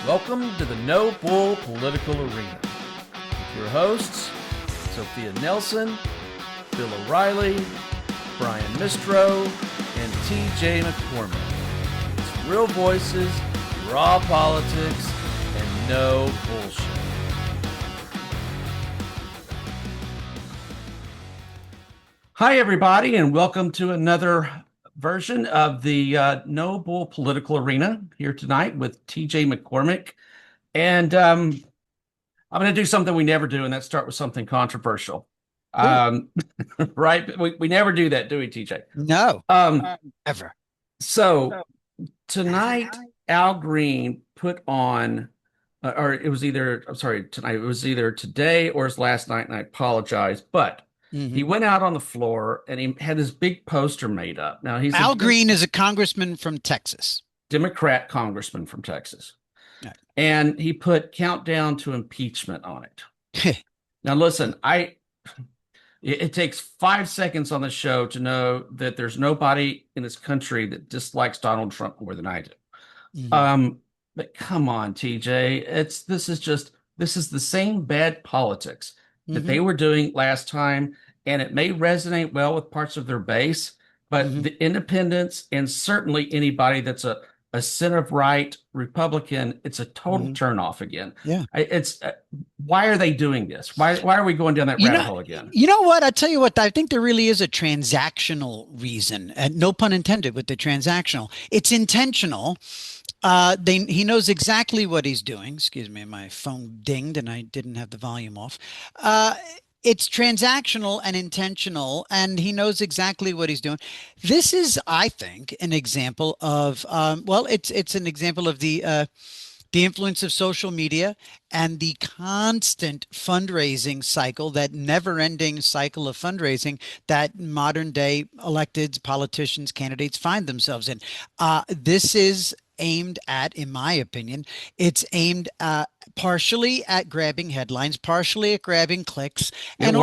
Welcome to the No Bull Political Arena. With your hosts, Sophia Nelson, Bill O'Reilly, Brian Mistro, and TJ McCormick. It's real voices, raw politics, and no bullshit. Hi, everybody, and welcome to another version of the No Bull Political Arena here tonight with TJ McCormick. And I'm going to do something we never do, and that's start with something controversial. Right? We never do that, do we, TJ? No, ever. So tonight, Al Green put on, or it was either, I'm sorry, tonight, it was either today or his last night, and I apologize, but he went out on the floor and he had this big poster made up. Now he's Al Green is a congressman from Texas. Democrat congressman from Texas. Right. And he put countdown to impeachment on it. Now listen, it takes 5 seconds on the show to know that there's nobody in this country that dislikes Donald Trump more than I do. But come on, TJ, this is the same bad politics that they were doing last time, and it may resonate well with parts of their base, but the independents and certainly anybody that's a center-right Republican, it's a total turnoff again. Yeah. It's why are they doing this? Why are we going down that rabbit hole again? You know what? I tell you what, I think there really is a transactional reason, and no pun intended with the transactional. It's intentional. He knows exactly what he's doing. Excuse me, my phone dinged and I didn't have the volume off. It's transactional and intentional, and he knows exactly what he's doing. This is, I think, an example of, it's an example of the influence of social media and the constant fundraising cycle, that never-ending cycle of fundraising that modern-day elected politicians, candidates find themselves in. This is aimed at, in my opinion, it's aimed partially at grabbing headlines, partially at grabbing clicks, and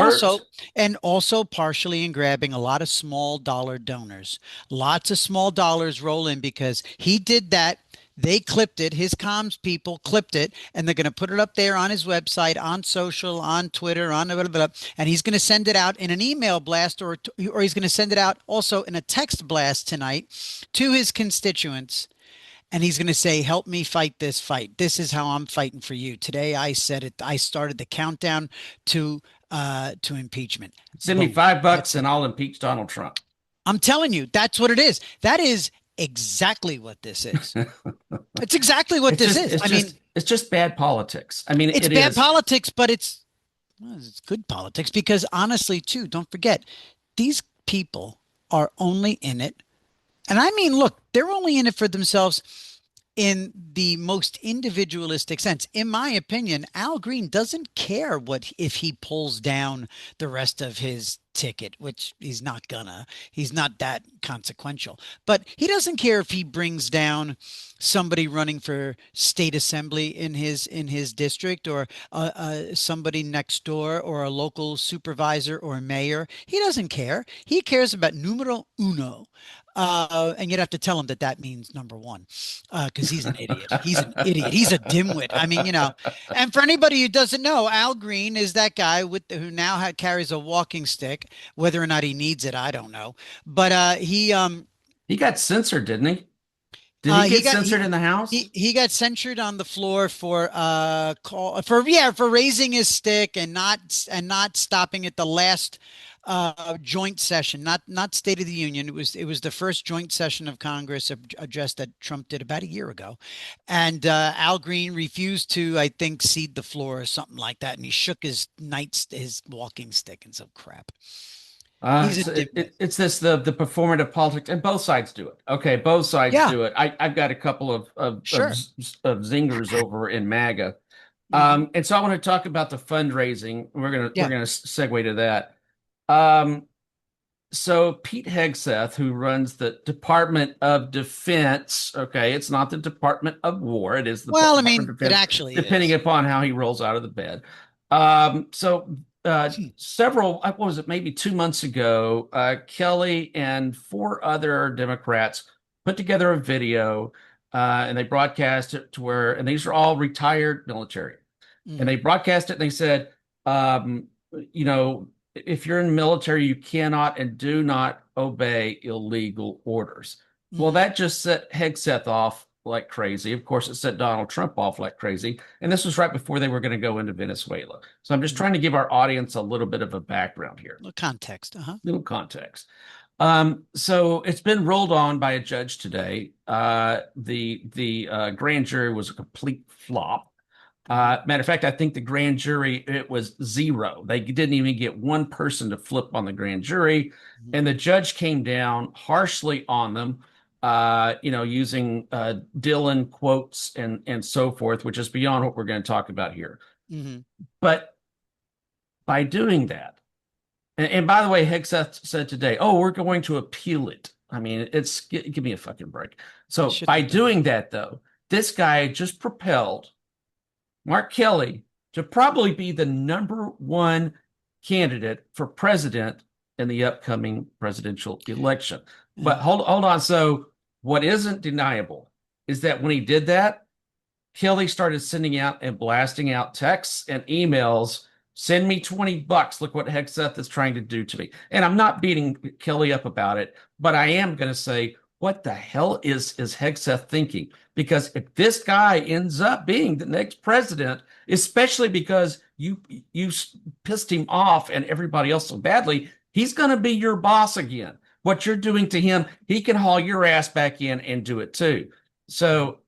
also partially in grabbing a lot of small dollar donors. Lots of small dollars roll in because he did that. They clipped it. His comms people clipped it, and they're going to put it up there on his website, on social, on Twitter, on blah, blah, blah, and he's going to send it out in an email blast, or he's going to send it out also in a text blast tonight to his constituents. And he's going to say, help me fight this fight. This is how I'm fighting for you. Today, I said it. I started the countdown to impeachment. Send me $5 and I'll impeach Donald Trump. I'm telling you, that's what it is. That is exactly what this is. It's exactly what this is. It's just bad politics. I mean, it's bad politics, but it's good politics because honestly, too, don't forget, these people are only in it. And I mean, look, they're only in it for themselves in the most individualistic sense. In my opinion, Al Green doesn't care if he pulls down the rest of his ticket, which he's not gonna. He's not that consequential. But he doesn't care if he brings down somebody running for state assembly in his district, or somebody next door, or a local supervisor or mayor. He doesn't care. He cares about numero uno. And you'd have to tell him that means number one, because he's an idiot. He's an idiot. He's a dimwit. I mean, and for anybody who doesn't know, Al Green is that guy who now carries a walking stick. Whether or not he needs it, I don't know. But he got censored, didn't he? Did he get censored in the House? He got censured on the floor for raising his stick and not stopping at the last joint session, not State of the Union. It was the first joint session of Congress address that Trump did about a year ago, and Al Green refused to, I think, cede the floor or something like that, and he shook his walking stick and some crap. It's the performative politics, and both sides do it. Okay, both sides do it. I've got a couple of zingers over in MAGA, and so I want to talk about the fundraising. We're gonna segue to that. So Pete Hegseth, who runs the Department of Defense, okay, it's not the Department of War, it is the Department of Defense, it actually depending upon how he rolls out of the bed. Several, what was it, maybe 2 months ago, Kelly and 4 other Democrats put together a video and they broadcast it to where, and these are all retired military, and they Mhm. broadcast it and they said, um, you know, if you're in the military, you cannot and do not obey illegal orders. Well, Mhm. that just set Hegseth off like crazy. Of course, it set Donald Trump off like crazy. And this was right before they were going to go into Venezuela. So I'm just Mhm. trying to give our audience a little bit of a background here, Little context. Uh-huh. little context. So it's been ruled on by a judge today. The grand jury was a complete flop. Mhm. Matter of fact, I think the grand jury, it was zero. They didn't even get one person to flip on the grand jury. Mhm. And the judge came down harshly on them, using Dylan quotes and so forth, which is beyond what we're going to talk about here. Mhm. But by doing that, and by the way, Hegseth said today, "Oh, we're going to appeal it." I mean, give me a fucking break. They So shouldn't by have done that. doing that, though, this guy just propelled Mark Kelly to probably be the number one candidate for president in the upcoming presidential election. But Yeah. hold on. So what isn't deniable is that when he did that, Kelly started sending out and blasting out texts and emails. Send me $20. Look what Hegseth is trying to do to me. And I'm not beating Kelly up about it, but I am going to say, what the hell is Hegseth thinking? Because if this guy ends up being the next president, especially because you pissed him off and everybody else so badly, he's going to be your boss again. What you're doing to him, he can haul your ass back in and do it too. Mhm. So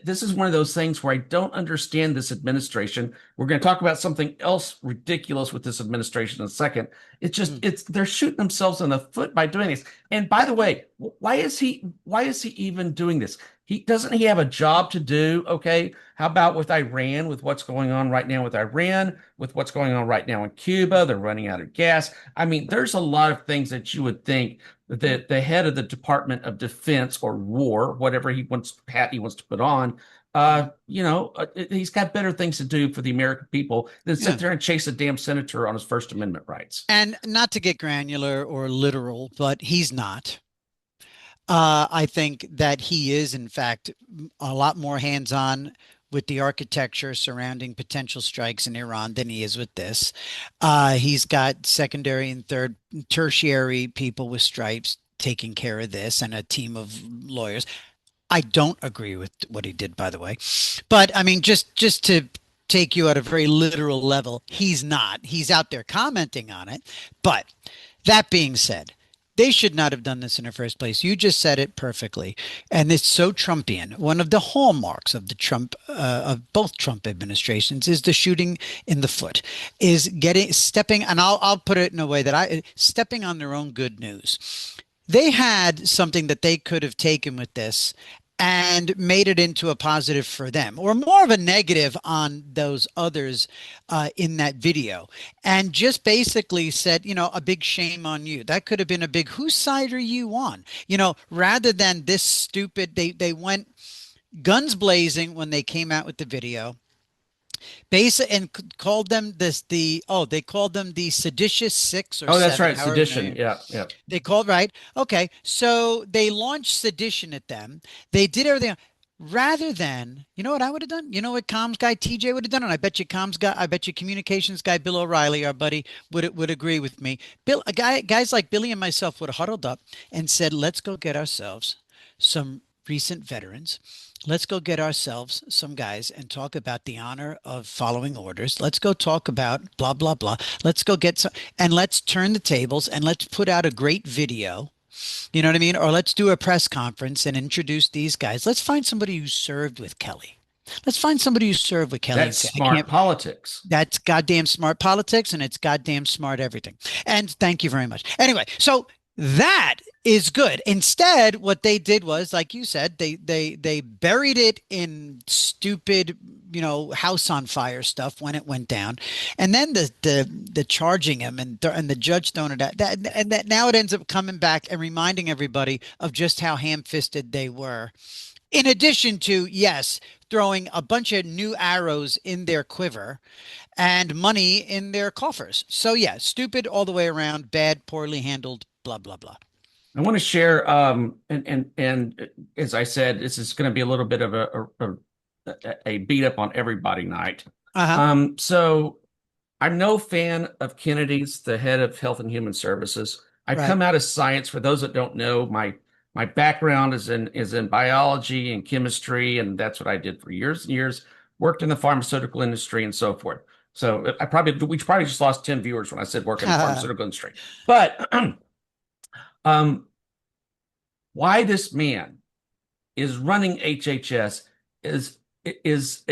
this is one of those things where I don't understand this administration. We're going to talk about something else ridiculous with this administration in a second. Mhm. They're shooting themselves in the foot by doing this. And by the way, why is he even doing this? He have a job to do? Okay. How about with Iran, with what's going on right now with Iran, with what's going on right now in Cuba? They're running out of gas. I mean, there's a lot of things that you would think the head of the Department of Defense or War, whatever hat he wants to put on, Mhm. he's got better things to do for the American people than sit Yeah. there and chase a damn senator on his First Amendment rights. And not to get granular or literal, but he's not. I think that he is, in fact, a lot more hands-on with the architecture surrounding potential strikes in Iran than he is with this. He's got secondary and third, tertiary people with stripes taking care of this and a team of lawyers. I don't agree with what he did, by the way. But I mean, just to take you at a very literal level, he's not. He's out there commenting on it. But that being said, they should not have done this in the first place. You just said it perfectly, and it's so Trumpian. One of the hallmarks of the Trump of both Trump administrations is the shooting in the foot, is getting stepping, and I'll put it in a way that I stepping on their own good news. They had something that they could have taken with this and made it into a positive for them, or more of a negative on those others in that video, and just basically said, a big shame on you. That could have been a big, whose side are you on? Rather than this stupid, they went guns blazing when they came out with the video. Basic and called them they called them the seditious six or Oh, that's seven, right, however sedition. many. Yeah, yeah. They called, right. Okay. So they launched sedition at them. They did everything rather than, you know what I would have done? You know what comms guy TJ would have done? And I bet you communications guy Bill O'Reilly, our buddy, would agree with me. Guys like Billy and myself would have huddled up and said, let's go get ourselves some recent veterans. Let's go get ourselves some guys and talk about the honor of following orders. Let's go talk about blah, blah, blah. Let's go get some, and let's turn the tables and let's put out a great video. You know what I mean? Or let's do a press conference and introduce these guys. Let's find somebody who served with Kelly. Let's find somebody who served with Kelly and That's say, I smart can't, politics. that's goddamn smart politics and it's goddamn smart everything. And thank you very much. Anyway, so that is good. Instead, what they did was, like you said, they buried it in stupid, house on fire stuff when it went down, and then the charging him and the judge throwing it out that and that now it ends up coming back and reminding everybody of just how ham-fisted they were. In addition to, yes, throwing a bunch of new arrows in their quiver and money in their coffers. So yeah, stupid all the way around, bad, poorly handled, blah blah blah. I want to share, and as I said, this is going to be a little bit of a beat up on everybody night. Uh-huh. So I'm no fan of Kennedy's, the head of Health and Human Services. I Right. come out of science. For those that don't know, my background is in biology and chemistry, and that's what I did for years and years. Worked in the pharmaceutical industry and so forth. So we probably just lost 10 viewers when I said work in the pharmaceutical industry. But um, why this man is running HHS is is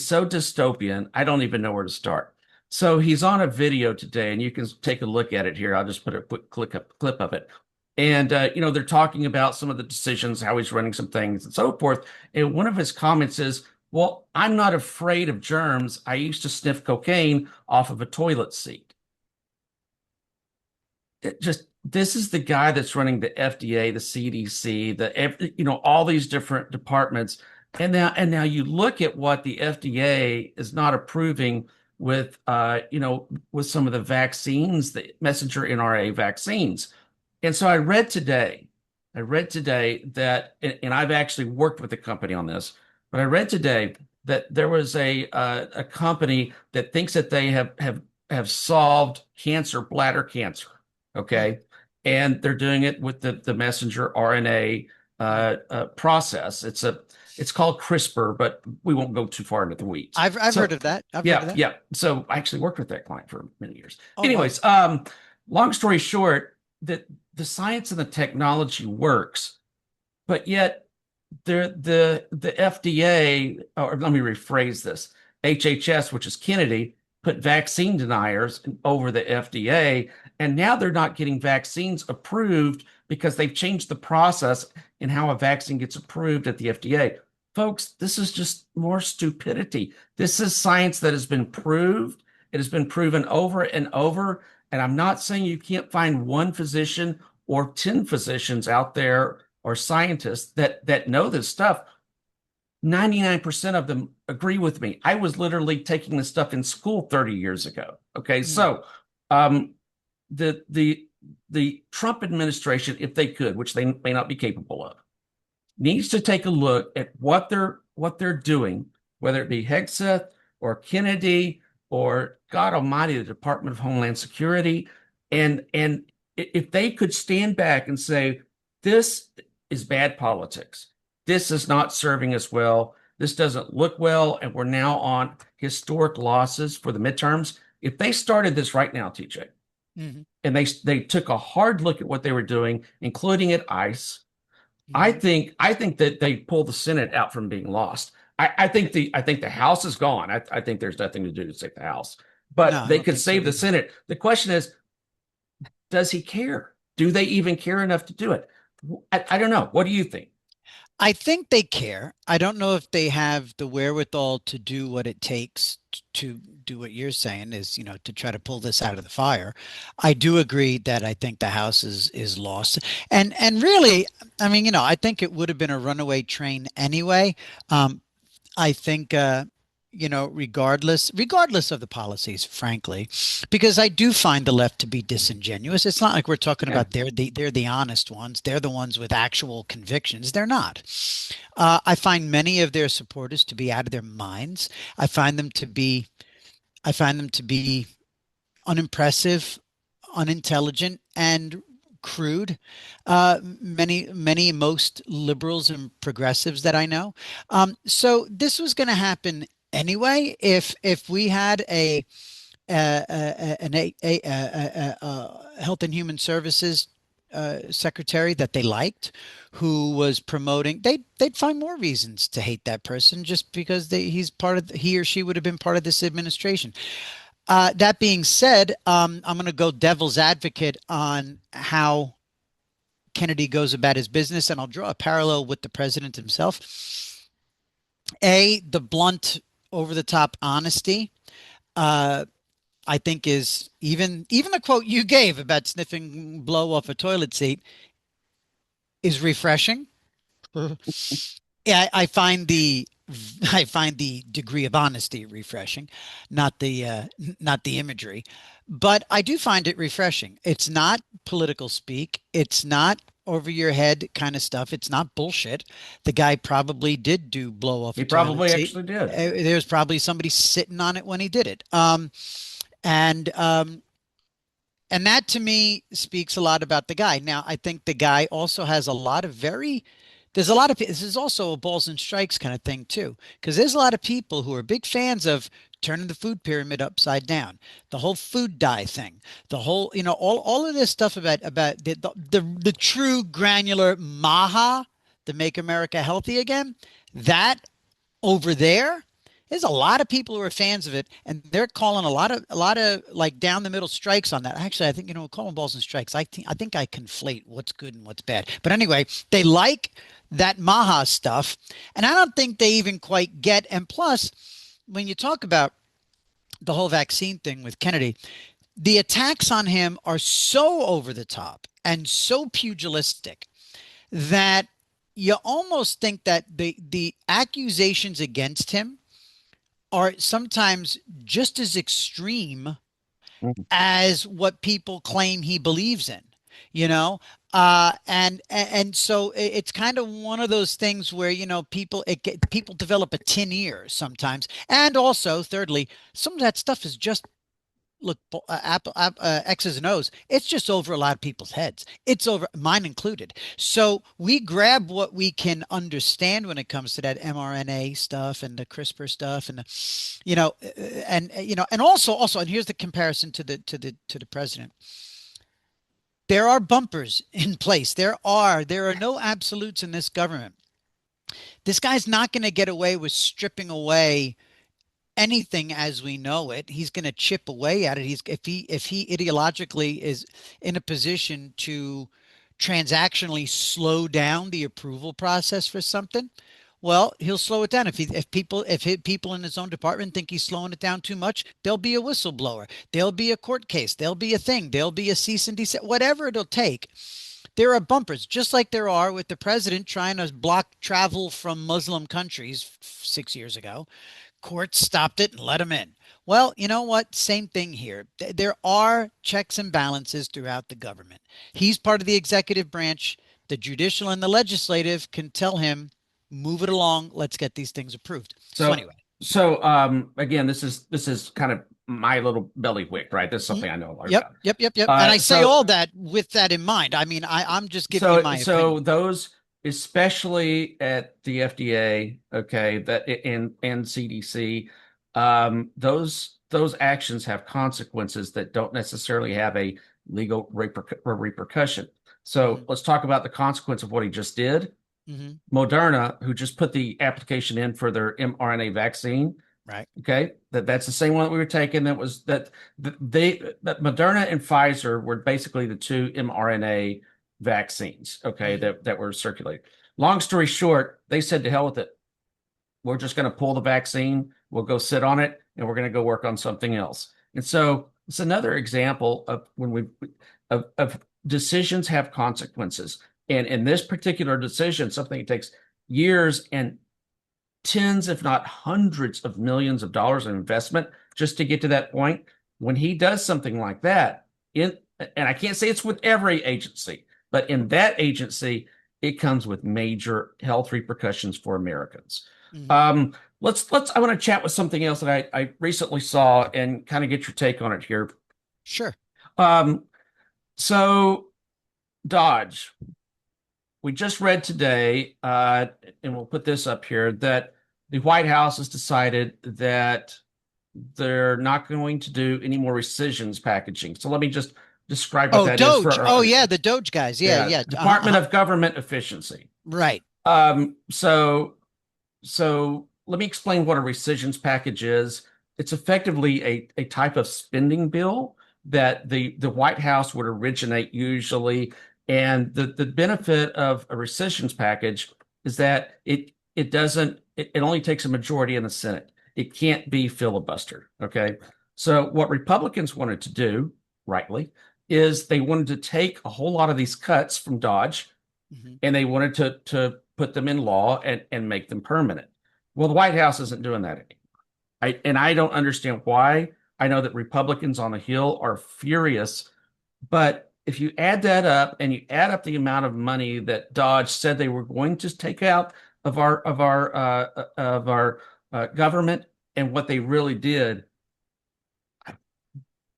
so dystopian. I don't even know where to start. So he's on a video today, and you can take a look at it here. I'll just put a quick clip of it. And they're talking about some of the decisions, how he's running some things, and so forth. And one of his comments is, "Well, I'm not afraid of germs. I used to sniff cocaine off of a toilet seat." It just this is the guy that's running the FDA, the CDC, all these different departments. And now you look at what the FDA is not approving with with some of the vaccines, the messenger RNA vaccines. And so I read today that, and I've actually worked with the company on this, but I read today that there was a company that thinks that they have solved cancer, bladder cancer. Mm, Okay. And they're doing it with the messenger RNA mm. process. It's called CRISPR, but we won't go too far into the weeds. I've heard So of that. I've heard of yeah, that. yeah. So I actually worked with that client for many years. Oh, wow. Anyways, long story short, that the science and the technology works, but yet the FDA, or let me rephrase this, HHS, which is Kennedy, put vaccine deniers over the FDA, and now they're not getting vaccines approved because they've changed the process in how a vaccine gets approved at the FDA. Folks, this is just more stupidity. This is science that has been proved. It has been proven over and over. And I'm not saying you can't find one physician or 10 physicians out there or scientists that know this stuff. 99% of them agree with me. I was literally taking this stuff in school 30 years ago. Okay, Mm, so um, the Trump administration, if they could, which they may not be capable of, needs to take a look at what they're doing, whether it be Hegseth or Kennedy or God Almighty, the Department of Homeland Security, and if they could stand back and say, this is bad politics. This is not serving us well. This doesn't look well, and we're now on historic losses for the midterms. If they started this right now, TJ, mhm, and they took a hard look at what they were doing, including at ICE, I mhm. think I think that they pull the Senate out from being lost. I think the House is gone. I think there's nothing to do to save the House, No, but I they don't could think so save the either. Senate. The question is, does he care? Do they even care enough to do it? I don't know. What do you think? I think they care. I don't know if they have the wherewithal to do what it takes to do what you're saying is, to try to pull this out of the fire. I do agree that I think the House is lost. And really, I mean, I think it would have been a runaway train anyway. I think regardless of the policies, frankly, because I do find the left to be disingenuous. It's not like we're talking Yeah, about they're the honest ones. They're the ones with actual convictions. They're not. I find many of their supporters to be out of their minds. I find them to be I find them to be unimpressive, unintelligent, and crude. Most liberals and progressives that I know. So this was going to happen anyway. If we had a health and human services secretary that they liked, who was promoting, they'd find more reasons to hate that person just because he or she would have been part of this administration. That being said, I'm going to go devil's advocate on how Kennedy goes about his business, and I'll draw a parallel with the president himself. The blunt, over the top honesty, uh, I think is even the quote you gave about sniffing blow off a toilet seat is refreshing. Yeah, I find the degree of honesty refreshing, not the imagery, but I do find it refreshing. It's not political speak. It's not. over your head kind of stuff. It's not bullshit. The guy probably did do blow off He a toilet probably seat. actually did. There's probably somebody sitting on it when he did it. And and that to me speaks a lot about the guy. Now, I think the guy also has a lot of very, there's a lot of, this is also a balls and strikes kind of thing too, because there's a lot of people who are big fans of turning the food pyramid upside down, the whole food dye thing, the whole, all of this stuff about the true granular MAHA, the Make America Healthy Again, that over there, there's a lot of people who are fans of it, and they're calling a lot of like down the middle strikes on that. Actually, I think call them balls and strikes. I think I conflate what's good and what's bad. But anyway, they like that Maha stuff, and I don't think they even quite get. And plus, when you talk about the whole vaccine thing with Kennedy, the attacks on him are so over the top and so pugilistic that you almost think that the accusations against him are sometimes just as extreme Mhm. as what people claim he believes in, you know? And so it's kind of one of those things where, people develop a tin ear sometimes. And also, thirdly, some of that stuff is just look, X's and O's, it's just over a lot of people's heads. It's over mine included. So we grab what we can understand when it comes to that mRNA stuff and the CRISPR stuff, and and also, and here's the comparison to the president. There are bumpers in place. There are no absolutes in this government. This guy's not going to get away with stripping away anything as we know it. He's going to chip away at it. If he ideologically is in a position to transactionally slow down the approval process for something, well, he'll slow it down. If people in his own department think he's slowing it down too much, there'll be a whistleblower, there'll be a court case, there'll be a thing, there'll be a cease and desist, whatever it'll take. There are bumpers, just like there are with the president trying to block travel from Muslim countries 6 years ago. Courts stopped it and let him in. Well, you know what? Same thing here. There are checks and balances throughout the government. He's part of the executive branch. The judicial and the legislative can tell him, move it along. Let's get these things approved. So So, anyway. again, this is kind of my little belly wick, right? This is Mhm. something I know a lot Yep, about. yep, yep, yep. And I say So all that with that in mind. I mean, I'm just giving you So, my so opinion. those, especially at the FDA, okay, that and CDC, those actions have consequences that don't necessarily have a legal repercussion. So Hmm. let's talk about the consequence of what he just did. Hmm. Moderna, who just put the application in for their mRNA vaccine, Right. okay, that's the same one that we were taking. That Moderna and Pfizer were basically the two mRNA vaccines, okay, Hmm. that were circulating. Long story short, they said to hell with it. We're just going to pull the vaccine. We'll go sit on it, and we're going to go work on something else. And so it's another example of when of decisions have consequences. And in this particular decision, something that takes years and tens, if not hundreds of millions of dollars in investment just to get to that point. When he does something like that, and I can't say it's with every agency, but in that agency, it comes with major health repercussions for Americans. Hmm. Let's I want to chat with something else that I recently saw and kind of get your take on it here. Sure. Um, so Dodge, we just read today, and we'll put this up here, that the White House has decided that they're not going to do any more rescissions packaging. So let me just describe what Oh, that is for Doge. Oh, yeah, the Doge guys. Yeah, yeah, yeah. Department of Government Efficiency. Right. So let me explain what a rescissions package is. It's effectively a type of spending bill that the White House would originate usually. And the benefit of a rescissions package is that it only takes a majority in the Senate. It can't be filibustered. Okay. So what Republicans wanted to do, rightly, is they wanted to take a whole lot of these cuts from Dodge Hmm. and they wanted to put them in law and make them permanent. Well, the White House isn't doing that anymore. I don't understand why. I know that Republicans on the Hill are furious, but if you add that up and you add up the amount of money that Dodge said they were going to take out of our government and what they really did,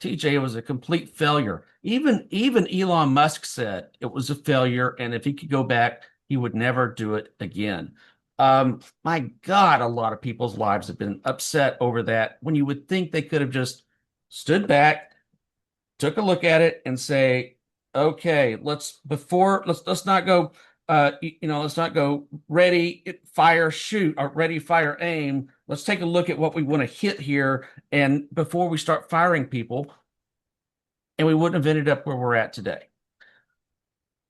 TJ was a complete failure. Even Elon Musk said it was a failure, and if he could go back, he would never do it again. My God, a lot of people's lives have been upset over that when you would think they could have just stood back, took a look at it and say, okay, let's not go let's not go ready, fire, shoot, or ready, fire, aim. Let's take a look at what we want to hit here and before we start firing people, and we wouldn't have ended up where we're at today.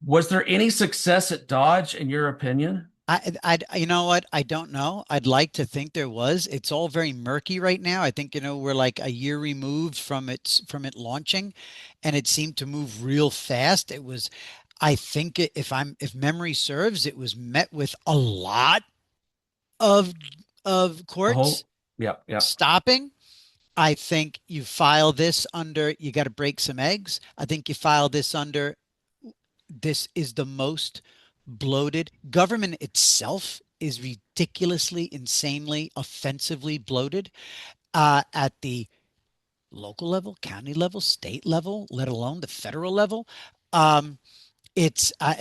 Was there any success at Dodge in your opinion? you know what? I don't know. I'd like to think there was. It's all very murky right now. I think, we're like a year removed from it launching, and it seemed to move real fast. I think if memory serves, it was met with a lot of The courts whole, yeah, yeah. stopping. I think you got to break some eggs. I think you file this under, this is the most bloated. Government itself is ridiculously, insanely, offensively bloated at the local level, county level, state level, let alone the federal level. Um, it's the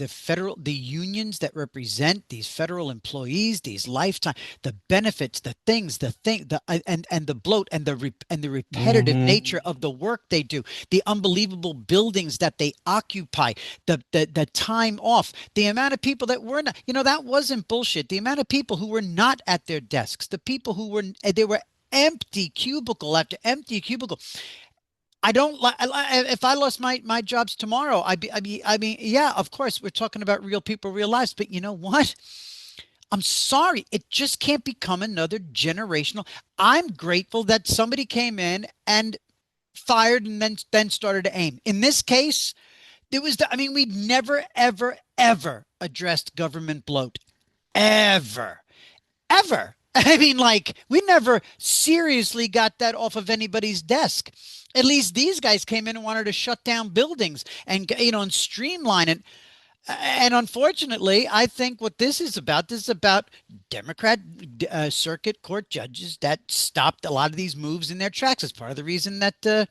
federal, the unions that represent these federal employees, these lifetime, the benefits, and the bloat and the repetitive Hmm. nature of the work they do, the unbelievable buildings that they occupy, the time off, the amount of people that were not, that wasn't bullshit. The amount of people who were not at their desks, the people who were, they were empty cubicle after empty cubicle. I don't like if I lost my jobs tomorrow, I mean, yeah, of course we're talking about real people, real lives, but you know what? I'm sorry, it just can't become another generational. I'm grateful that somebody came in and fired and then started to aim. In this case, I mean, we never ever ever addressed government bloat ever ever. I mean, like, we never seriously got that off of anybody's desk. At least these guys came in and wanted to shut down buildings and streamline it. And unfortunately, I think what this is about Democrat circuit court judges that stopped a lot of these moves in their tracks. It's part of the reason that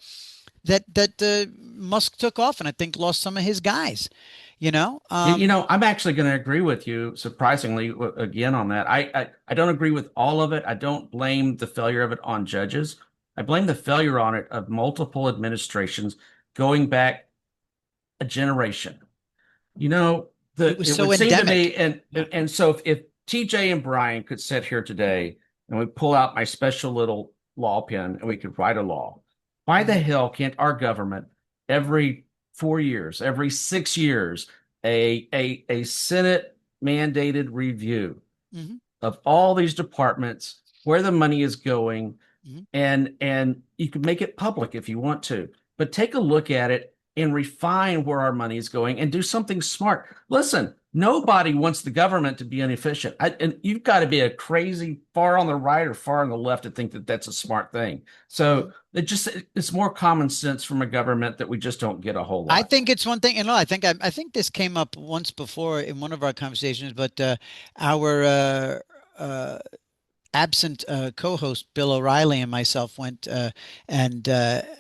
Musk took off and I think lost some of his guys. You know, I'm actually going to agree with you, surprisingly, again on that. I don't agree with all of it. I don't blame the failure of it on judges. I blame the failure on it of multiple administrations going back a generation. You know, it was it so would seem to endemic. me, and Yeah. so if TJ and Brian could sit here today and we pull out my special little law pen and we could write a law, why the Mhm. hell can't our government every 4 years, every 6 years, a Senate mandated review Hmm. of all these departments, where the money is going, Hmm. and you can make it public if you want to, but take a look at it and refine where our money is going and do something smart. Listen, nobody wants the government to be inefficient. And you've got to be a crazy far on the right or far on the left to think that that's a smart thing. So Hmm. it's more common sense from a government that we just don't get a whole I lot. think it's one thing, I think this came up once before in one of our conversations, but our absent co-host Bill O'Reilly and myself went and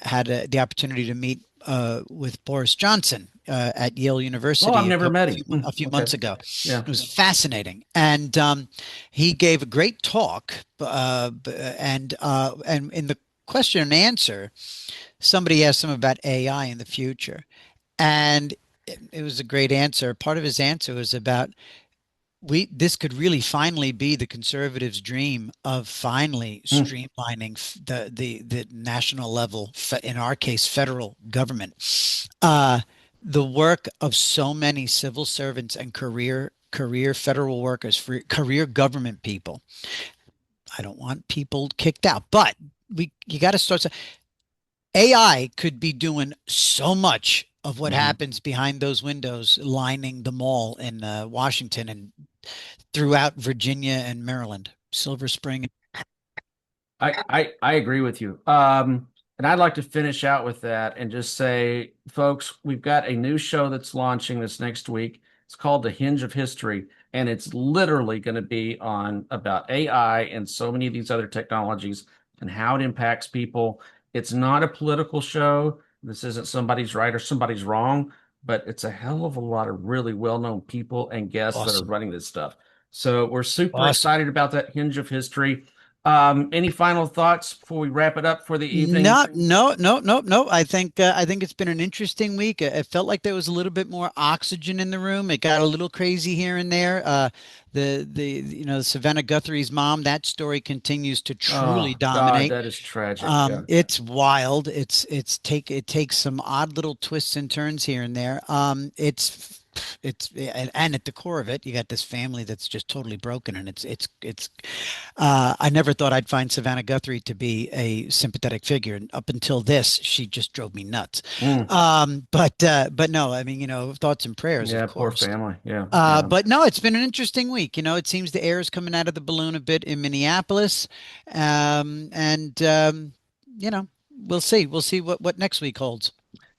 had the opportunity to meet with Boris Johnson at Yale Well, I've University never met him. a few Okay. months ago. Yeah. It was fascinating, and he gave a great talk. And in the question and answer, somebody asked him about AI in the future, and it was a great answer. Part of his answer was about, we this could really finally be the conservatives' dream of finally Hmm. streamlining the national level, in our case, federal government. Uh, the work of so many civil servants and career federal workers, for career government people. I don't want people kicked out, but you got to start. AI could be doing so much of what Hmm. happens behind those windows lining the mall in Washington and throughout Virginia and Maryland, Silver Spring. I agree with you. And I'd like to finish out with that and just say, folks, we've got a new show that's launching this next week. It's called The Hinge of History, and it's literally going to be on about AI and so many of these other technologies and how it impacts people. It's not a political show. This isn't somebody's right or somebody's wrong, but it's a hell of a lot of really well-known people and guests that are Awesome. running this stuff. So we're super Awesome. excited about that Hinge of History. Any final thoughts before we wrap it up for the evening? No. I think it's been an interesting week. It felt like there was a little bit more oxygen in the room. It got a little crazy here and there. Savannah Guthrie's mom, that story continues to truly Oh God, dominate. that is tragic. Yeah. It's wild. It takes some odd little twists and turns here and there. And at the core of it, you got this family that's just totally broken, and it's I never thought I'd find Savannah Guthrie to be a sympathetic figure, and up until this, she just drove me nuts. Mm. But no, I mean, thoughts and prayers, of Yeah, poor course. family. Yeah, yeah. But no, it's been an interesting week. It seems the air is coming out of the balloon a bit in Minneapolis. And we'll see. We'll see what next week holds.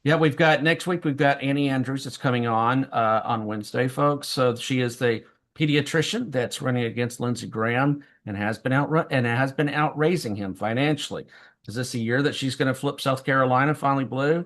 Yeah, next week we've got Annie Andrews that's coming on Wednesday, folks. So she is the pediatrician that's running against Lindsey Graham and has been outraising him financially. Is this a year that she's going to flip South Carolina finally blue?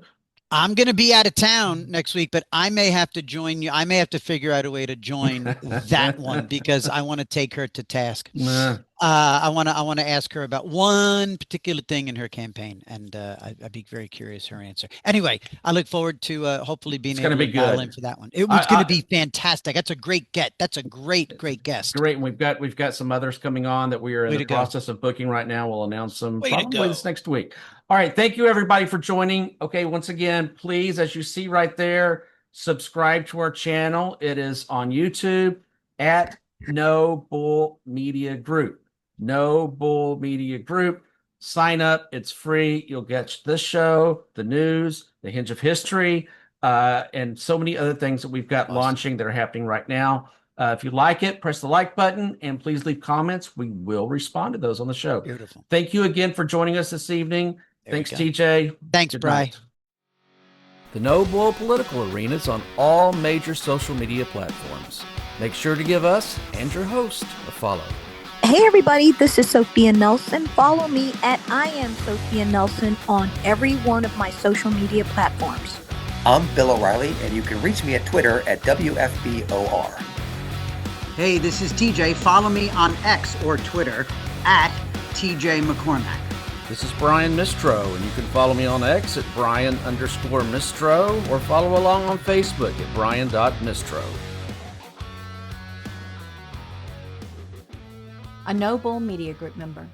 I'm going to be out of town next week, but I may have to join you. I may have to figure out a way to join that one because I want to take her to task. Nah. I want to ask her about one particular thing in her campaign, and I'd be very curious her answer. Anyway, I look forward to hopefully being able to dial in for that one. It was going to be fantastic. That's a great get. That's a great guest. Great, and we've got some others coming on that we are in the process of booking right now. We'll announce them probably this next week. All right, thank you everybody for joining. Okay, once again, please, as you see right there, subscribe to our channel. It is on YouTube at No Bull Media Group. No Bull Media Group. Sign up. It's free. You'll get this show, the news, the Hinge of History, and so many other things that we've got launching that are happening right now. If you like it, press the like button and please leave comments. We will respond to those on the show. Beautiful. Thank you again for joining us this evening. Thanks, TJ. Thanks, Bri. The No Bull Political Arena is on all major social media platforms. Make sure to give us and your host a follow. Hey everybody, this is Sophia Nelson. Follow me at I am Sophia Nelson on every one of my social media platforms. I'm Bill O'Reilly, and you can reach me at Twitter at WFBOR. Hey, this is TJ. Follow me on X or Twitter at TJ McCormack. This is Brian Mistro, and you can follow me on X at Brian_Mistro or follow along on Facebook at Brian.Mistro. A No Bull Media Group member.